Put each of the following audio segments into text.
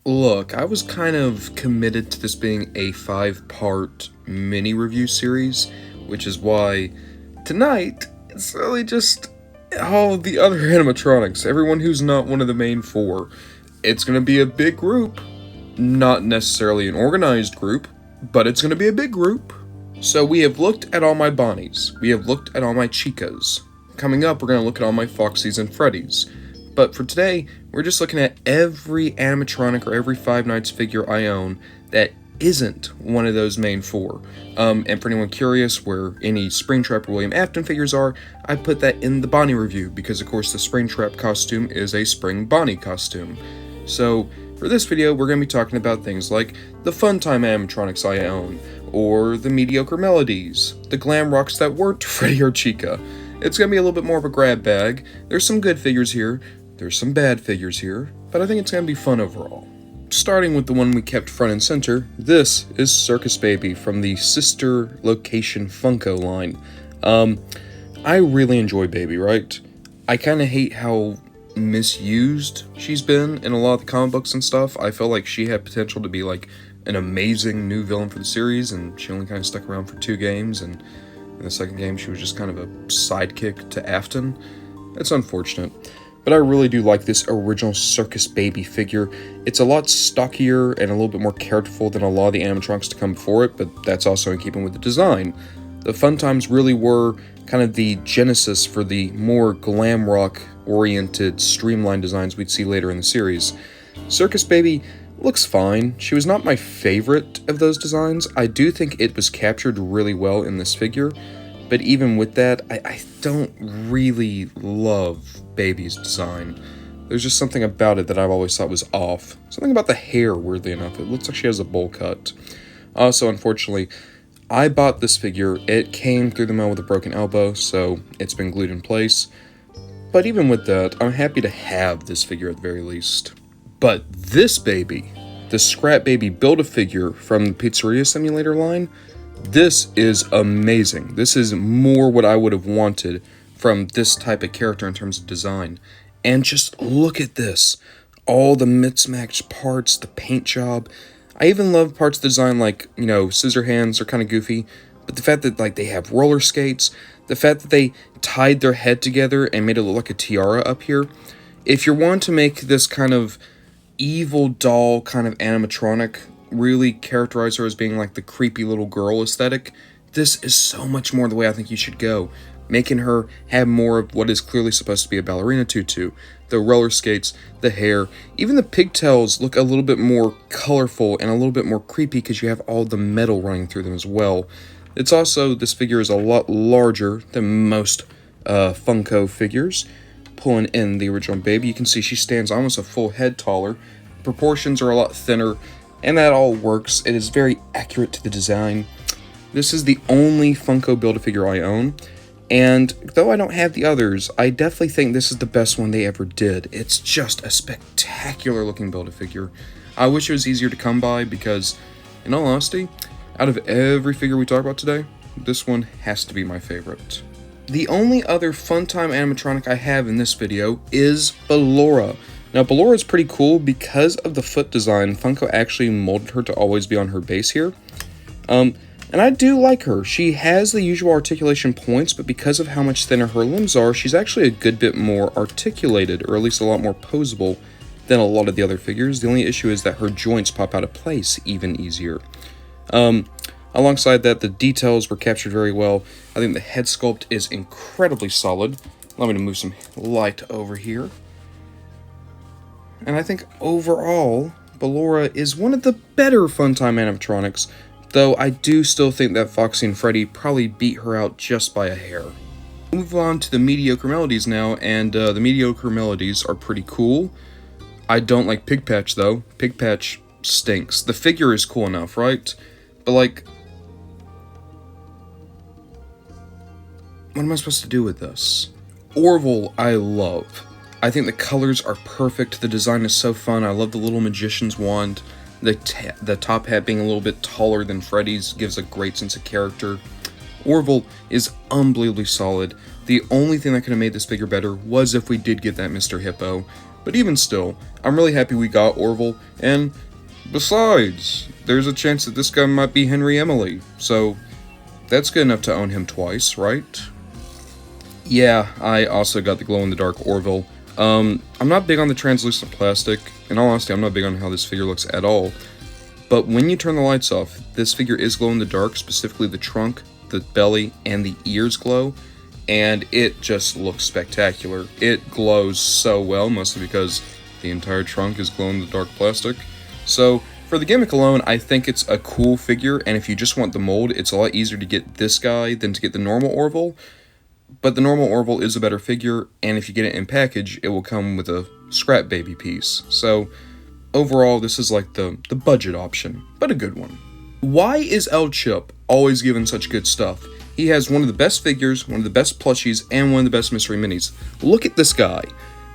Look, I was kind of committed to this being a 5-part mini review series, which is why tonight it's really just all the other animatronics, everyone who's not one of the main 4. It's gonna be a big group, not necessarily an organized group, but it's gonna be a big group. So we have looked at all my Bonnies, we have looked at all my Chicas. Coming up, we're gonna look at all my Foxies and Freddys. But for today, we're just looking at every animatronic or every Five Nights figure I own that isn't one of those main 4. And for anyone curious where any Springtrap or William Afton figures are, I put that in the Bonnie review because of course the Springtrap costume is a Spring Bonnie costume. So for this video, we're going to be talking about things like the Funtime animatronics I own, or the mediocre melodies, the Glamrocks that weren't Freddy or Chica. It's going to be a little bit more of a grab bag. There's some good figures here. There's some bad figures here, but I think it's going to be fun overall. Starting with the one we kept front and center, this is Circus Baby from the sister location Funko line. I really enjoy Baby, right? I kind of hate how misused she's been in a lot of the comic books and stuff. I feel like she had potential to be like an amazing new villain for the series, and she only kind of stuck around for 2 games, and in the second game she was just kind of a sidekick to Afton. It's unfortunate. But I really do like this original Circus Baby figure. It's a lot stockier and a little bit more characterful than a lot of the animatronics to come before it, but that's also in keeping with the design. The Funtimes really were kind of the genesis for the more glam rock oriented streamlined designs we'd see later in the series. Circus Baby looks fine. She was not my favorite of those designs. I do think it was captured really well in this figure. But even with that, I don't really love Baby's design. There's just something about it that I've always thought was off. Something about the hair, weirdly enough. It looks like she has a bowl cut. Also, unfortunately, I bought this figure. It came through the mail with a broken elbow, so it's been glued in place. But even with that, I'm happy to have this figure at the very least. But this baby, the Scrap Baby Build-A-Figure from the Pizzeria Simulator line, this is amazing. This is more what I would have wanted from this type of character in terms of design. And just look at this. All the mismatched parts, the paint job. I even love parts of the design like, scissor hands are kind of goofy. But the fact that they have roller skates, the fact that they tied their head together and made it look like a tiara up here. If you're wanting to make this kind of evil doll kind of animatronic, really characterize her as being like the creepy little girl aesthetic, this is so much more the way I think you should go. Making her have more of what is clearly supposed to be a ballerina tutu. The roller skates, the hair, even the pigtails look a little bit more colorful and a little bit more creepy because you have all the metal running through them as well. It's also, this figure is a lot larger than most Funko figures. Pulling in the original Baby, you can see she stands almost a full head taller. Proportions are a lot thinner, and that all works. It is very accurate to the design. This is the only Funko Build-A-Figure I own, and though I don't have the others, I definitely think this is the best one they ever did. It's just a spectacular looking Build-A-Figure. I wish it was easier to come by because, in all honesty, out of every figure we talk about today, this one has to be my favorite. The only other Funtime animatronic I have in this video is Ballora. Now, Ballora is pretty cool because of the foot design. Funko actually molded her to always be on her base here. And I do like her. She has the usual articulation points, but because of how much thinner her limbs are, she's actually a good bit more articulated, or at least a lot more posable than a lot of the other figures. The only issue is that her joints pop out of place even easier. Alongside that, the details were captured very well. I think the head sculpt is incredibly solid. Allow me to move some light over here. And I think overall, Ballora is one of the better Funtime animatronics, though I do still think that Foxy and Freddy probably beat her out just by a hair. We'll move on to the mediocre melodies now, and the mediocre melodies are pretty cool. I don't like Pigpatch though. Pigpatch stinks. The figure is cool enough, right? But what am I supposed to do with this? Orville, I love. I think the colors are perfect. The design is so fun. I love the little magician's wand. The top hat being a little bit taller than Freddy's gives a great sense of character. Orville is unbelievably solid. The only thing that could have made this figure better was if we did get that Mr. Hippo. But even still, I'm really happy we got Orville, and besides, there's a chance that this guy might be Henry Emily, so that's good enough to own him twice, right? Yeah, I also got the glow-in-the-dark Orville. I'm not big on the translucent plastic. In all honesty, I'm not big on how this figure looks at all. But when you turn the lights off, this figure is glow-in-the-dark, specifically the trunk, the belly, and the ears glow, and it just looks spectacular. It glows so well, mostly because the entire trunk is glow-in-the-dark plastic. So, for the gimmick alone, I think it's a cool figure, and if you just want the mold, it's a lot easier to get this guy than to get the normal Orville. But the normal Orville is a better figure, and if you get it in package, it will come with a scrap baby piece. So, overall, this is like the budget option, but a good one. Why is El Chip always given such good stuff? He has one of the best figures, one of the best plushies, and one of the best mystery minis. Look at this guy.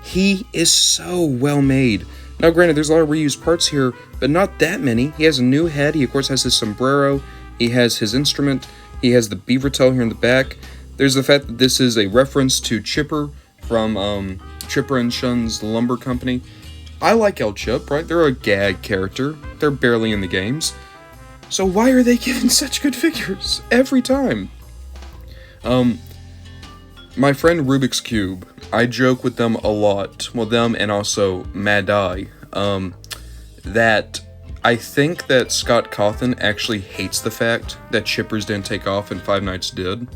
He is so well made. Now granted, there's a lot of reused parts here, but not that many. He has a new head, he of course has his sombrero, he has his instrument, he has the beaver tail here in the back. There's the fact that this is a reference to Chipper from Chipper and Shun's Lumber Company. I like El Chip, right? They're a gag character. They're barely in the games. So why are they given such good figures every time? My friend Rubik's Cube, I joke with them a lot. Well, them and also Mad Eye. That I think that Scott Cawthon actually hates the fact that Chippers didn't take off and Five Nights did.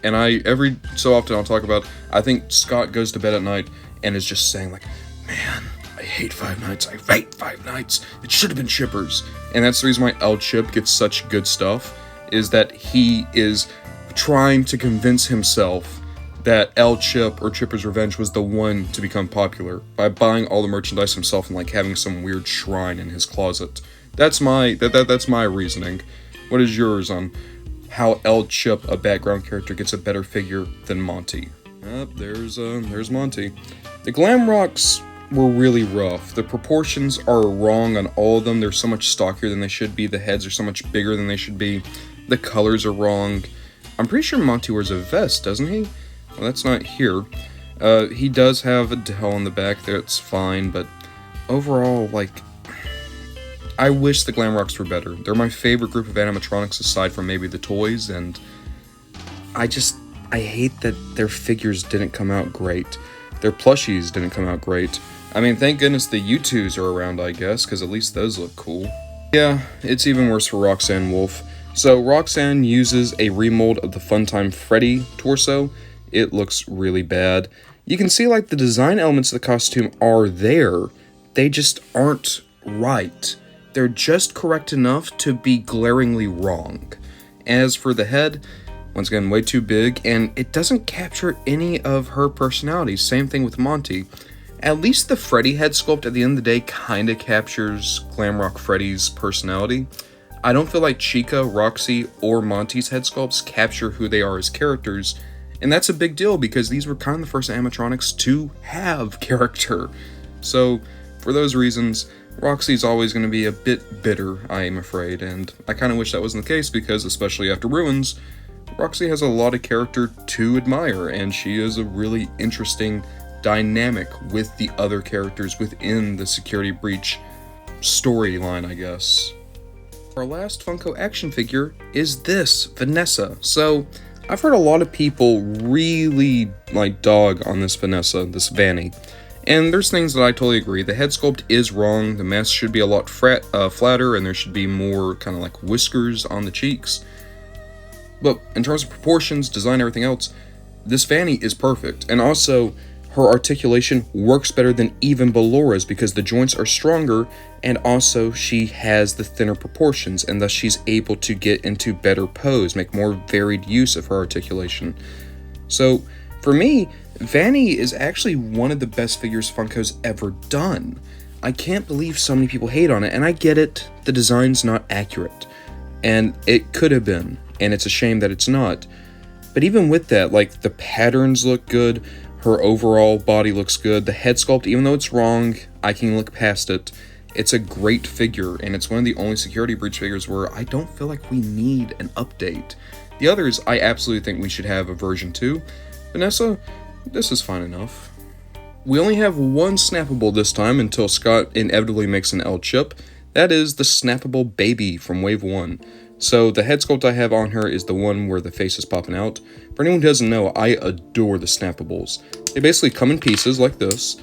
And every so often I'll talk about, I think Scott goes to bed at night and is just saying like, man, I hate Five Nights, I hate Five Nights, it should have been Chippers. And that's the reason why El Chip gets such good stuff, is that he is trying to convince himself that El Chip or Chipper's Revenge was the one to become popular by buying all the merchandise himself and like having some weird shrine in his closet. That's my that's my reasoning. What is yours on how El Chip, a background character, gets a better figure than Monty? There's Monty. The Glamrocks were really rough. The proportions are wrong on all of them. They're so much stockier than they should be. The heads are so much bigger than they should be. The colors are wrong. I'm pretty sure Monty wears a vest, doesn't he? Well, that's not here. He does have a tail on the back there, it's fine, but overall, like, I wish the Glamrocks were better. They're my favorite group of animatronics aside from maybe the toys, and I hate that their figures didn't come out great. Their plushies didn't come out great. I mean, thank goodness the U2s are around, I guess, because at least those look cool. Yeah, it's even worse for Roxanne Wolf. So, Roxanne uses a remold of the Funtime Freddy torso. It looks really bad. You can see, like, the design elements of the costume are there. They just aren't right. They're just correct enough to be glaringly wrong. As for the head, once again, way too big, and it doesn't capture any of her personality. Same thing with Monty. At least the Freddy head sculpt at the end of the day kinda captures Glamrock Freddy's personality. I don't feel like Chica, Roxy, or Monty's head sculpts capture who they are as characters, and that's a big deal because these were kind of the first animatronics to have character. So, for those reasons, Roxy's always going to be a bit bitter, I am afraid, and I kind of wish that wasn't the case because, especially after Ruins, Roxy has a lot of character to admire, and she is a really interesting dynamic with the other characters within the Security Breach storyline, I guess. Our last Funko action figure is this, Vanessa. So, I've heard a lot of people really, like, dog on this Vanessa, this Vanny. And there's things that I totally agree. The head sculpt is wrong, the mask should be a lot flatter, and there should be more kind of like whiskers on the cheeks. But in terms of proportions, design, everything else, this Vanny is perfect. And also, her articulation works better than even Bellora's because the joints are stronger, and also she has the thinner proportions, and thus she's able to get into better pose, make more varied use of her articulation. So, for me, Vanny is actually one of the best figures Funko's ever done. I can't believe so many people hate on it, and I get it, the design's not accurate. And it could have been, and it's a shame that it's not. But even with that, like, the patterns look good, her overall body looks good, the head sculpt, even though it's wrong, I can look past it. It's a great figure, and it's one of the only Security Breach figures where I don't feel like we need an update. The others, I absolutely think we should have a version 2. Vanessa, this is fine enough. we only have one snappable this time until Scott inevitably makes an L chip. That is the snappable baby from Wave 1. So the head sculpt I have on her is the one where the face is popping out. For anyone who doesn't know, I adore the snappables. They basically come in pieces like this,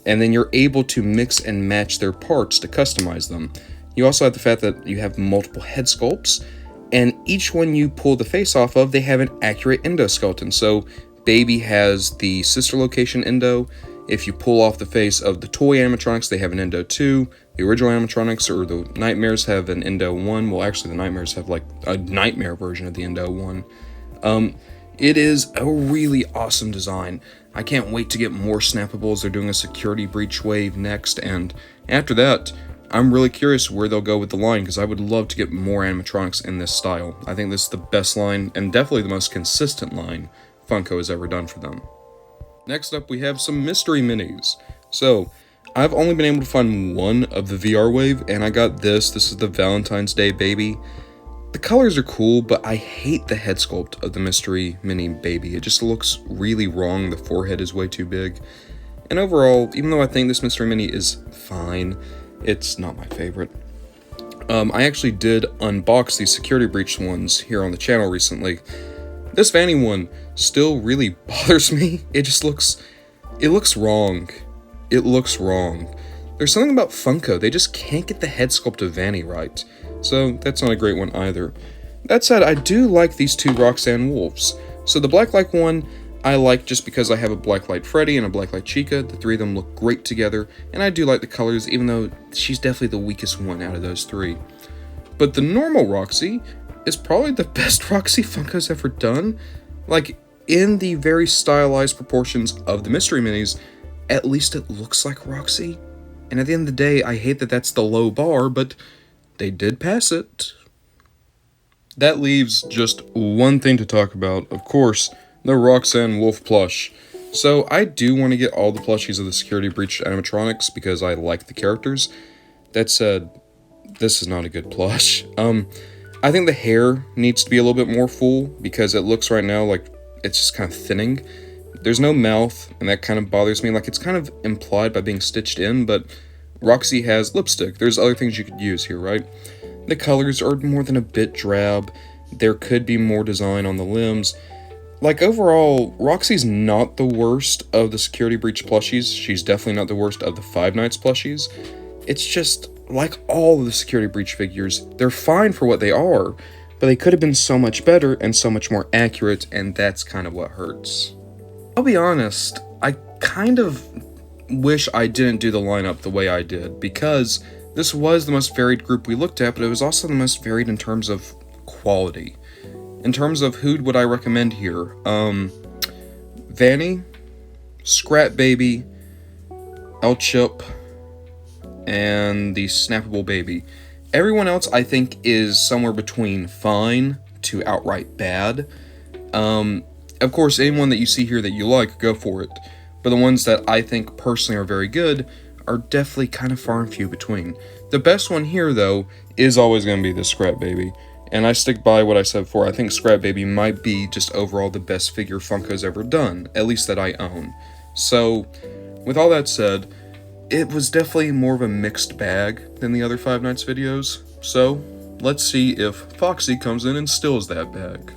and then you're able to mix and match their parts to customize them. You also have the fact that you have multiple head sculpts, and each one you pull the face off of, they have an accurate endoskeleton. So baby has the sister location endo. If you pull off the face of the toy animatronics, they have an endo 2. The original animatronics or the nightmares have an endo 1. Well, actually, the nightmares have like a nightmare version of the endo 1. It is a really awesome design. I can't wait to get more snappables. They're doing a security breach wave next, and after that, I'm really curious where they'll go with the line, because I would love to get more animatronics in this style. I think this is the best line, and definitely the most consistent line Funko has ever done for them. Next up, we have some mystery minis. So, I've only been able to find one of the VR wave, and I got this. This is the Valentine's Day baby. The colors are cool, but I hate the head sculpt of the mystery mini baby. It just looks really wrong. The forehead is way too big. And overall, even though I think this mystery mini is fine, it's not my favorite. I actually did unbox these security breach ones here on the channel recently. This Vanny one still really bothers me. It looks wrong. It looks wrong. There's something about Funko, they just can't get the head sculpt of Vanny right. So that's not a great one either. That said, I do like these two Roxanne wolves. So the Blacklight one, I like just because I have a Blacklight Freddy and a Blacklight Chica. The three of them look great together, and I do like the colors, even though she's definitely the weakest one out of those three. But the normal Roxy is probably the best Roxy Funko's ever done. Like, in the very stylized proportions of the mystery minis, at least it looks like Roxy. And at the end of the day, I hate that that's the low bar, but they did pass it. That leaves just one thing to talk about, of course, the Roxanne Wolf plush. So I do want to get all the plushies of the security breach animatronics because I like the characters. That said, this is not a good plush. I think the hair needs to be a little bit more full because it looks right now like it's just kind of thinning. There's no mouth, and that kind of bothers me. Like, it's kind of implied by being stitched in, but Roxy has lipstick. There's other things you could use here, right? The colors are more than a bit drab. There could be more design on the limbs. Like, overall, Roxy's not the worst of the security breach plushies. She's definitely not the worst of the Five Nights plushies. It's just, like all of the security breach figures, they're fine for what they are, but they could have been so much better and so much more accurate, and that's kind of what hurts. I'll be honest, I kind of wish I didn't do the lineup the way I did, because this was the most varied group we looked at, but it was also the most varied in terms of quality. In terms of who would I recommend here, Vanny, Scrap Baby, El Chip, and the Snappable Baby. Everyone else I think is somewhere between fine to outright bad. Of course, anyone that you see here that you like, go for it. But the ones that I think personally are very good are definitely kind of far and few between. The best one here, though, is always going to be the Scrap Baby. And I stick by what I said before. I think Scrap Baby might be just overall the best figure Funko's ever done, at least that I own. So, with all that said, it was definitely more of a mixed bag than the other Five Nights videos. So, let's see if Foxy comes in and steals that bag.